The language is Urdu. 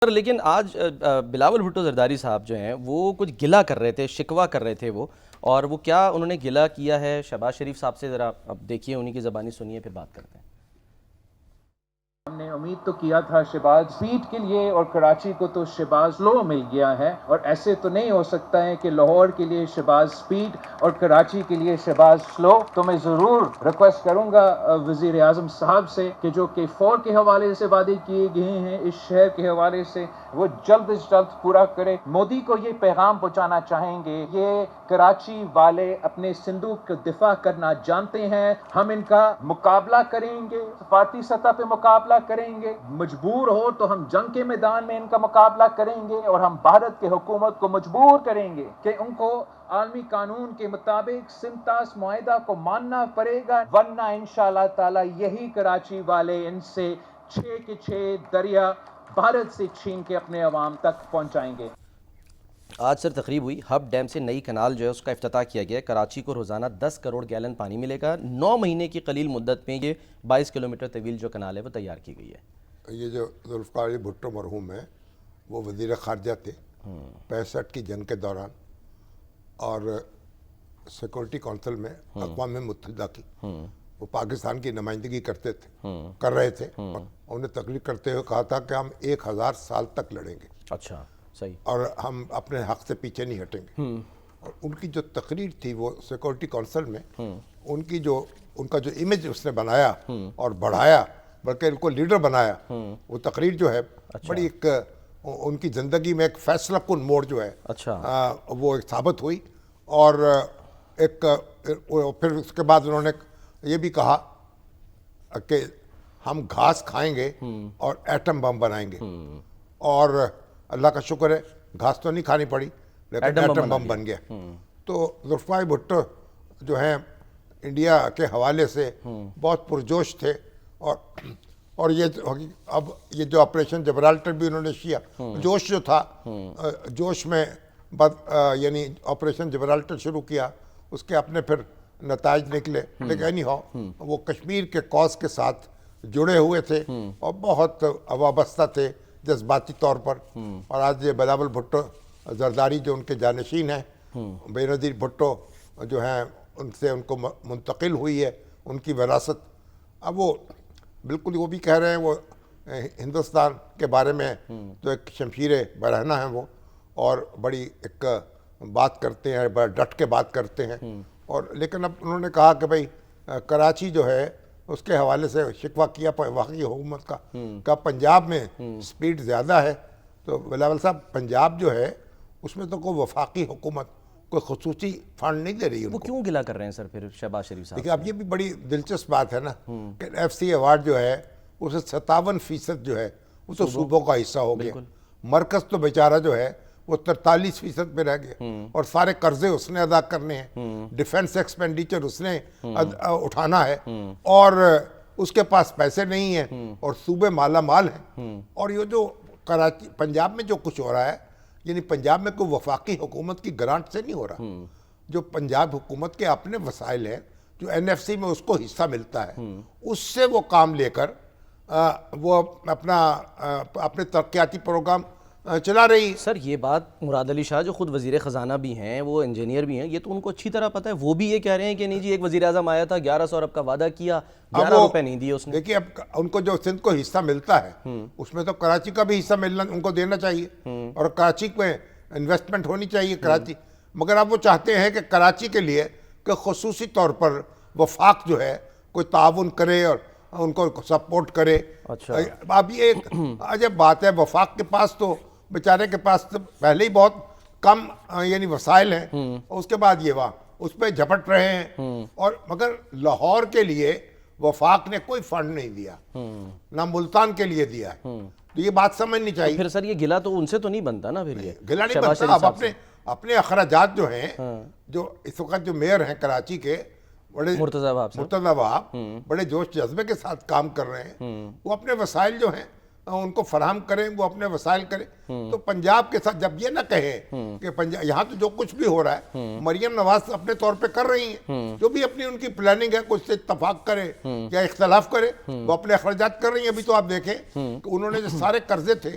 سر لیکن آج بلاول بھٹو زرداری صاحب جو ہیں وہ کچھ گلہ کر رہے تھے، شکوہ کر رہے تھے وہ، اور وہ کیا انہوں نے گلہ کیا ہے شہباز شریف صاحب سے، ذرا اب دیکھیے انہی کی زبانی سنیے پھر بات کرتے ہیں۔ ہم نے امید تو کیا تھا شہباز سیٹ کے لیے، اور کراچی کو تو شہباز لو مل گیا ہے، اور ایسے تو نہیں ہو سکتا ہے کہ لاہور کے لیے شہباز سپیڈ اور کراچی کے لیے شہباز سلو۔ تو میں ضرور ریکویسٹ کروں گا وزیر اعظم صاحب سے کہ جو K4 کے حوالے سے وعدے کیے گئے ہیں اس شہر کے حوالے سے وہ جلد از جلد پورا کرے۔ مودی کو یہ پیغام پہنچانا چاہیں گے، یہ کراچی والے اپنے صندوق کا دفاع کرنا جانتے ہیں، ہم ان کا مقابلہ کریں گے، سفارتی سطح پہ مقابلہ کریں گے، مجبور ہو تو ہم جنگ کے میدان میں ان کا مقابلہ کریں گے، اور ہم بھارت کی حکومت کو مجبور کریں گے کہ ان کو عالمی قانون کے مطابق سمتاس معاہدہ کو ماننا پڑے گا، ورنہ انشاءاللہ تعالی یہی کراچی والے ان سے 6 کے 6 دریا بھارت سے چھین کے اپنے عوام تک پہنچائیں گے۔ آج سر تقریب ہوئی، ہب ڈیم سے نئی کنال جو ہے اس کا افتتاح کیا گیا ہے۔ کراچی کو روزانہ 10 کروڑ گیلن پانی ملے گا۔ 9 مہینے کی قلیل مدت میں یہ 22 کلومیٹر طویل جو کنال ہے وہ تیار کی گئی ہے۔ یہ جو ذوالفقار علی بھٹو مرحوم ہیں وہ وزیر خارجہ تھے 65 کی جنگ کے دوران، اور سیکورٹی کونسل میں اقوام متحدہ کی وہ پاکستان کی نمائندگی کر رہے تھے، اور انہیں تقریر کرتے ہوئے کہا تھا کہ ہم 1000 سال تک لڑیں گے، اچھا صحیح، اور ہم اپنے حق سے پیچھے نہیں ہٹیں گے۔ اور ان کی جو تقریر تھی وہ سیکورٹی کونسل میں ان کا جو امیج اس نے بنایا اور بڑھایا، بلکہ ان کو لیڈر بنایا، وہ تقریر جو ہے بڑی ایک ان کی زندگی میں ایک فیصلہ کن موڑ جو ہے وہ ثابت ہوئی۔ اور پھر اس کے بعد انہوں نے یہ بھی کہا کہ ہم گھاس کھائیں گے اور ایٹم بم بنائیں گے، اور اللہ کا شکر ہے گھاس تو نہیں کھانی پڑی لیکن ایٹم بم بن گیا۔ تو ذوالفقار بھٹو جو ہیں انڈیا کے حوالے سے بہت پرجوش تھے، اور یہ جو آپریشن جبرالٹر بھی انہوں نے کیا، جوش جو تھا، جوش میں یعنی آپریشن جبرالٹر شروع کیا، اس کے اپنے پھر نتائج نکلے، لیکن اینی ہاؤ وہ کشمیر کے کاز کے ساتھ جڑے ہوئے تھے اور بہت وابستہ تھے جذباتی طور پر۔ اور آج یہ بلاول بھٹو زرداری جو ان کے جانشین ہیں، بے نظیر بھٹو جو ہیں، ان سے ان کو منتقل ہوئی ہے ان کی وراثت۔ اب وہ بالکل وہ بھی کہہ رہے ہیں، وہ ہندوستان کے بارے میں تو ایک شمشیر برہنہ ہیں وہ، اور بڑی ایک بات کرتے ہیں، بڑا ڈٹ کے بات کرتے ہیں۔ اور لیکن اب انہوں نے کہا کہ بھئی کراچی جو ہے اس کے حوالے سے شکوہ کیا وفاقی حکومت کا پنجاب میں سپیڈ زیادہ ہے۔ تو بلاول صاحب پنجاب جو ہے اس میں تو کوئی وفاقی حکومت کوئی خصوصی فنڈ نہیں دے رہی ہے۔ وہ کیوں گلہ کر رہے ہیں سر پھر شہباز شریف صاحب؟ دیکھیں اب یہ بھی بڑی دلچسپ بات ہے نا کہ FC ایوارڈ جو ہے اسے 57% جو ہے وہ تو صوبوں کا حصہ ہو گیا، مرکز تو بیچارہ جو ہے وہ 43% پہ رہ گیا، اور سارے قرضے اس نے ادا کرنے ہیں، ڈیفنس ایکسپینڈیچر اس نے اٹھانا ہے، اور اس کے پاس پیسے نہیں ہیں، اور صوبے مالا مال ہیں۔ اور یہ جو کراچی پنجاب میں جو کچھ ہو رہا ہے، یعنی پنجاب میں کوئی وفاقی حکومت کی گرانٹ سے نہیں ہو رہا، جو پنجاب حکومت کے اپنے وسائل ہیں، جو NFC میں اس کو حصہ ملتا ہے، اس سے وہ کام لے کر وہ اپنے ترقیاتی پروگرام چلا رہی۔ سر یہ بات مراد علی شاہ جو خود وزیر خزانہ بھی ہیں، وہ انجینئر بھی ہیں، یہ تو ان کو اچھی طرح پتہ ہے، وہ بھی یہ کہہ رہے ہیں کہ نہیں جی ایک وزیر اعظم آیا تھا 1100 ارب کا وعدہ کیا، 11 روپے نہیں دیے اس نے۔ دیکھیے اب ان کو جو سندھ کو حصہ ملتا ہے اس میں تو کراچی کا بھی حصہ ملنا ان کو دینا چاہیے، اور کراچی میں انویسٹمنٹ ہونی چاہیے کراچی، مگر اب وہ چاہتے ہیں کہ کراچی کے لیے کہ خصوصی طور پر وفاق جو ہے کوئی تعاون کرے اور ان کو سپورٹ کرے۔ اب یہ ایک عجب بات ہے، وفاق کے پاس تو بیچارے کے پاس تو پہلے ہی بہت کم یعنی وسائل ہیں، اور اس کے بعد یہ اس پہ جھپٹ رہے ہیں، اور مگر لاہور کے لیے وفاق نے کوئی فنڈ نہیں دیا، نہ ملتان کے لیے دیا ہے، تو یہ بات سمجھنی چاہیے۔ پھر سر یہ گلہ تو ان سے تو نہیں بنتا نا، پھر یہ گلہ نہیں بنتا۔ اب اپنے اخراجات جو ہیں، جو اس وقت جو میئر ہیں کراچی کے بڑے مرتضی وہاب بڑے جوش جذبے کے ساتھ کام کر رہے ہیں، وہ اپنے وسائل جو ہیں ان کو فراہم کریں، وہ اپنے وسائل کریں۔ تو پنجاب کے ساتھ جب یہ نہ کہیں کہ یہاں تو جو کچھ بھی ہو رہا ہے مریم نواز اپنے طور پہ کر رہی ہیں، جو بھی اپنی ان کی پلاننگ ہے کچھ سے اتفاق کرے یا اختلاف کرے، وہ اپنے اخراجات کر رہی ہیں۔ ابھی تو آپ دیکھیں کہ انہوں نے جو سارے قرضے تھے